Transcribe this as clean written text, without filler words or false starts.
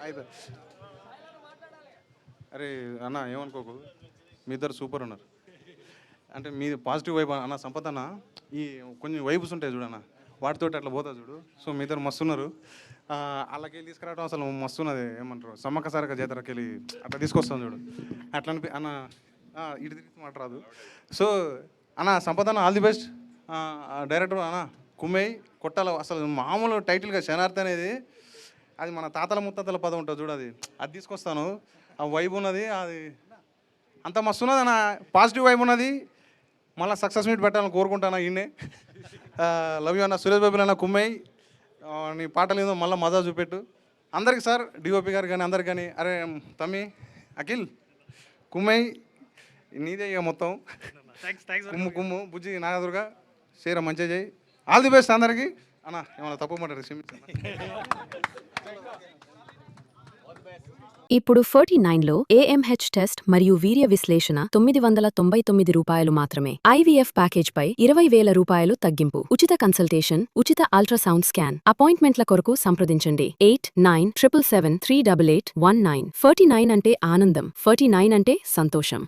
అయితే అరే అన్న ఏమనుకోకు, మీ ఇద్దరు సూపర్ ఉన్నారు. అంటే మీ పాజిటివ్ వైబ్ అన్న సంపద అన్న. ఈ కొన్ని వైబ్స్ ఉంటాయి చూడన్న, వాటితోటి అట్లా పోతా చూడు. సో మీ ఇద్దరు మస్తు ఉన్నారు. వాళ్ళకి తీసుకురావడం అసలు మస్తు ఉన్నది. ఏమంటారు, సమ్మక్క సారక జాతరకి వెళ్ళి అట్లా తీసుకొస్తాం చూడు. అట్లా అనిపి అన్న ఇటు తిరిగి మాట రాదు. సో అన్న సంపద అన్న ఆల్ ది బెస్ట్. డైరెక్టర్ అన్న కుమ్మేయ్ కొట్టాల. అసలు మామూలు టైటిల్గా శనార్థి అనేది అది మన తాతల ముత్తాతల పదం ఉంటుంది చూడు, అది అది తీసుకొస్తాను. ఆ వైబ్ ఉన్నది, అది అంత మస్తు ఉన్నది అన్న. పాజిటివ్ వైబ్ ఉన్నది. మళ్ళీ సక్సెస్ మీట్ పెట్టాలని కోరుకుంటాను. ఈయనే లవ్ యూ అన్న. సురేష్ బాబు అన్న కుమ్మేయ్, నీ పాటలు ఏదో మళ్ళీ మజా చూపెట్టు అందరికి. సార్ డిఓపి గారు కానీ అందరికి కానీ, అరే తమ్మి అఖిల్ కుమ్మేయ్ నీదే ఇక మొత్తం. కుమ్ము కుమ్ము బుజ్జి నాగదుర్గ షేర మంచిగా చేయి. ఆల్ ది బెస్ట్ అందరికీ. అన్న ఏమన్నా తప్పు మాట్లాడు ఇప్పుడు 49లో AMH టెస్ట్ మరియు వీర్య విశ్లేషణ 999 రూపాయలు మాత్రమే. IVF ప్యాకేజ్ పై 20,000 రూపాయలు తగ్గింపు. ఉచిత కన్సల్టేషన్, ఉచిత అల్ట్రాసౌండ్ స్కాన్. అపాయింట్మెంట్ల కొరకు సంప్రదించండి 8977738819. 49 అంటే ఆనందం, 49 అంటే సంతోషం.